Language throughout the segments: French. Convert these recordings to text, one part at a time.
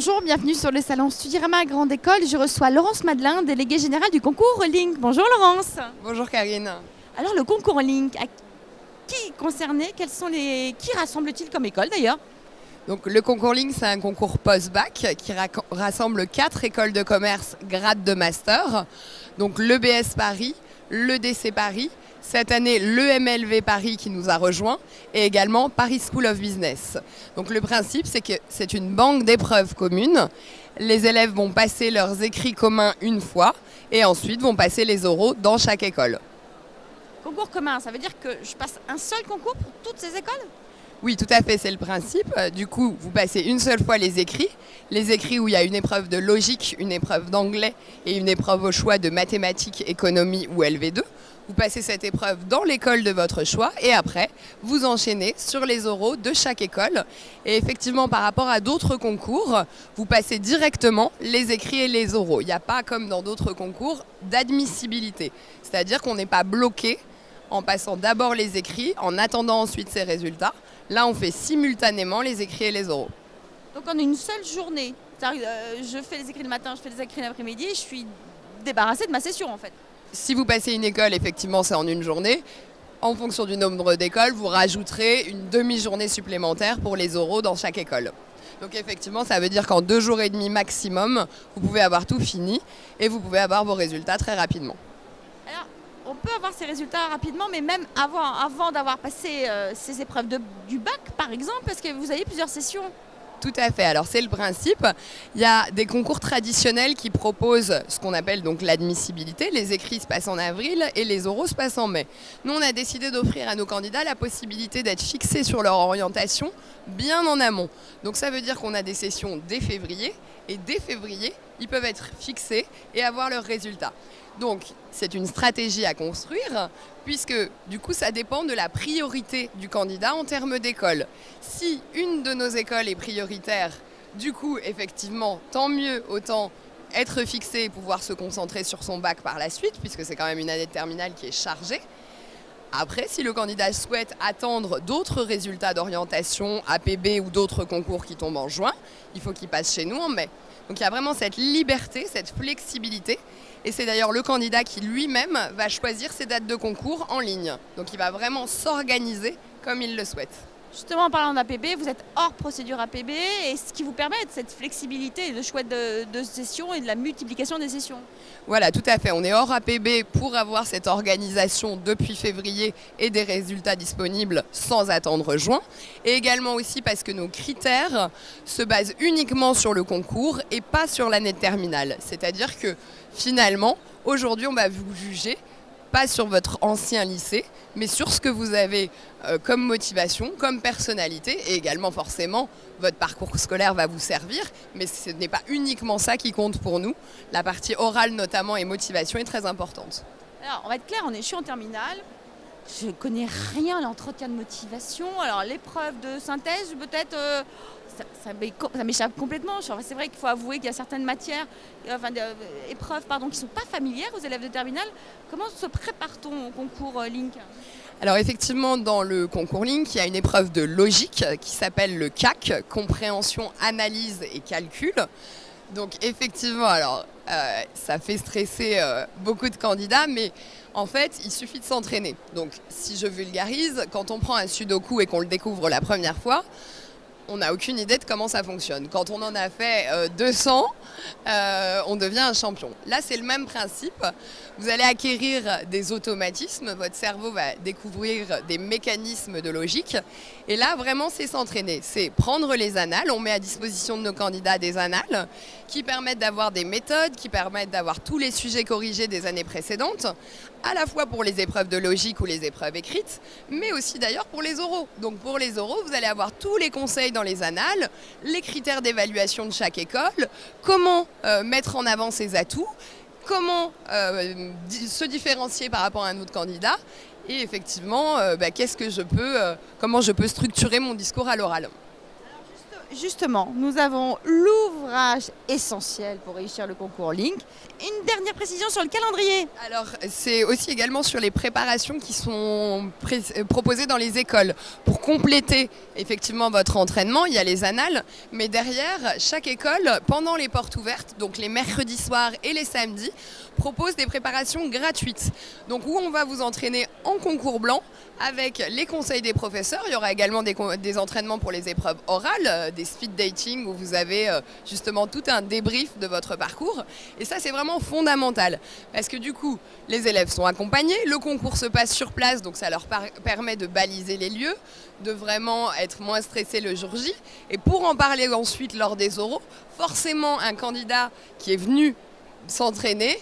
Bonjour, bienvenue sur le salon Studirama Grande École. Je reçois Laurence Madelin, déléguée générale du concours Link. Bonjour Laurence. Bonjour Karine. Alors le concours Link, à qui concerné? Qui rassemble-t-il comme école d'ailleurs? Donc, le concours Link, c'est un concours post-bac qui rassemble 4 écoles de commerce grade de master. Donc l'EBS Paris, l'EDC Paris, cette année l'EMLV Paris qui nous a rejoints et également Paris School of Business. Donc le principe, c'est que c'est une banque d'épreuves communes. Les élèves vont passer leurs écrits communs une fois et ensuite vont passer les oraux dans chaque école. Concours commun, ça veut dire que je passe un seul concours pour toutes ces écoles? Oui, tout à fait, c'est le principe. Du coup, vous passez une seule fois les écrits où il y a une épreuve de logique, une épreuve d'anglais et une épreuve au choix de mathématiques, économie ou LV2. Vous passez cette épreuve dans l'école de votre choix et après, vous enchaînez sur les oraux de chaque école. Et effectivement, par rapport à d'autres concours, vous passez directement les écrits et les oraux. Il n'y a pas, comme dans d'autres concours, d'admissibilité. C'est-à-dire qu'on n'est pas bloqué en passant d'abord les écrits, en attendant ensuite ces résultats. Là, on fait simultanément les écrits et les oraux. Donc on a une seule journée. Je fais les écrits le matin, je fais les écrits l'après-midi, je suis débarrassée de ma session en fait. Si vous passez une école, effectivement, c'est en une journée. En fonction du nombre d'écoles, vous rajouterez une demi-journée supplémentaire pour les oraux dans chaque école. Donc effectivement, ça veut dire qu'en 2 jours et demi maximum, vous pouvez avoir tout fini et vous pouvez avoir vos résultats très rapidement. Alors, on peut avoir ces résultats rapidement, mais même avant d'avoir passé ces épreuves du bac, par exemple, parce que vous avez plusieurs sessions. Tout à fait. Alors c'est le principe. Il y a des concours traditionnels qui proposent ce qu'on appelle donc l'admissibilité. Les écrits se passent en avril et les oraux se passent en mai. Nous, on a décidé d'offrir à nos candidats la possibilité d'être fixés sur leur orientation bien en amont. Donc ça veut dire qu'on a des sessions dès février et dès février, ils peuvent être fixés et avoir leurs résultats. Donc c'est une stratégie à construire puisque du coup ça dépend de la priorité du candidat en termes d'école. Si une de nos écoles est prioritaire, du coup effectivement tant mieux, autant être fixé et pouvoir se concentrer sur son bac par la suite puisque c'est quand même une année de terminale qui est chargée. Après, si le candidat souhaite attendre d'autres résultats d'orientation, APB ou d'autres concours qui tombent en juin, il faut qu'il passe chez nous en mai. Donc il y a vraiment cette liberté, cette flexibilité. Et c'est d'ailleurs le candidat qui lui-même va choisir ses dates de concours en ligne. Donc il va vraiment s'organiser comme il le souhaite. Justement, en parlant d'APB, vous êtes hors procédure APB, et ce qui vous permet cette flexibilité et le choix de sessions et de la multiplication des sessions. Voilà, tout à fait. On est hors APB pour avoir cette organisation depuis février et des résultats disponibles sans attendre juin. Et également aussi parce que nos critères se basent uniquement sur le concours et pas sur l'année de terminale. C'est-à-dire que finalement, aujourd'hui, on va vous juger pas sur votre ancien lycée, mais sur ce que vous avez comme motivation, comme personnalité, et également forcément, votre parcours scolaire va vous servir, mais ce n'est pas uniquement ça qui compte pour nous. La partie orale notamment et motivation est très importante. Alors, on va être clair, je suis en terminale, je ne connais rien à l'entretien de motivation. Alors, l'épreuve de synthèse, peut-être, ça m'échappe complètement. C'est vrai qu'il faut avouer qu'il y a certaines matières, épreuves qui ne sont pas familières aux élèves de terminale. Comment se prépare-t-on au concours Link ? Alors effectivement, dans le concours Link, il y a une épreuve de logique qui s'appelle le CAC, compréhension, analyse et calcul. Donc effectivement, alors ça fait stresser beaucoup de candidats, mais en fait, il suffit de s'entraîner. Donc si je vulgarise, quand on prend un sudoku et qu'on le découvre la première fois, on n'a aucune idée de comment ça fonctionne. Quand on en a fait 200, on devient un champion. Là, c'est le même principe. Vous allez acquérir des automatismes, votre cerveau va découvrir des mécanismes de logique. Et là, vraiment, c'est s'entraîner. C'est prendre les annales. On met à disposition de nos candidats des annales qui permettent d'avoir des méthodes, qui permettent d'avoir tous les sujets corrigés des années précédentes, à la fois pour les épreuves de logique ou les épreuves écrites, mais aussi d'ailleurs pour les oraux. Donc pour les oraux, vous allez avoir tous les conseils dans les annales, les critères d'évaluation de chaque école, comment mettre en avant ses atouts, comment se différencier par rapport à un autre candidat, et effectivement, comment je peux structurer mon discours à l'oral. justement, nous avons l'ouvrage essentiel pour réussir le concours Link. Une dernière précision sur le calendrier. Alors, c'est aussi également sur les préparations qui sont proposées dans les écoles. Pour compléter effectivement votre entraînement, il y a les annales, mais derrière, chaque école, pendant les portes ouvertes, donc les mercredis soirs et les samedis, propose des préparations gratuites. Donc, où on va vous entraîner en concours blanc avec les conseils des professeurs. Il y aura également des entraînements pour les épreuves orales, des speed dating où vous avez justement tout un débrief de votre parcours. Et ça, c'est vraiment fondamental parce que du coup, les élèves sont accompagnés, le concours se passe sur place, donc ça leur permet de baliser les lieux, de vraiment être moins stressés le jour J. Et pour en parler ensuite lors des oraux, forcément un candidat qui est venu s'entraîner,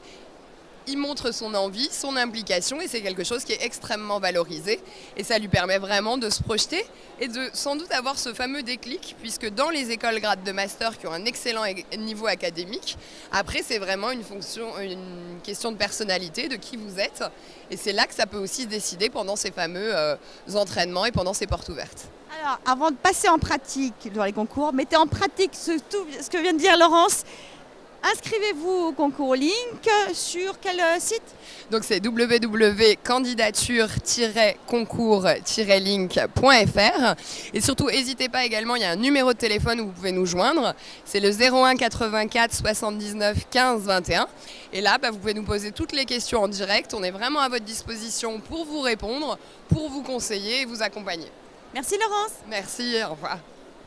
il montre son envie, son implication et c'est quelque chose qui est extrêmement valorisé et ça lui permet vraiment de se projeter et de sans doute avoir ce fameux déclic puisque dans les écoles grades de master qui ont un excellent niveau académique, après c'est vraiment une question de personnalité, de qui vous êtes et c'est là que ça peut aussi se décider pendant ces fameux entraînements et pendant ces portes ouvertes. Alors, avant de passer en pratique dans les concours, mettez en pratique tout ce que vient de dire Laurence. Inscrivez-vous au concours Link sur quel site ? Donc c'est www.candidature-concours-link.fr et surtout n'hésitez pas également, il y a un numéro de téléphone où vous pouvez nous joindre, c'est le 01 84 79 15 21 et là vous pouvez nous poser toutes les questions en direct, on est vraiment à votre disposition pour vous répondre, pour vous conseiller et vous accompagner. Merci Laurence. Merci, au revoir.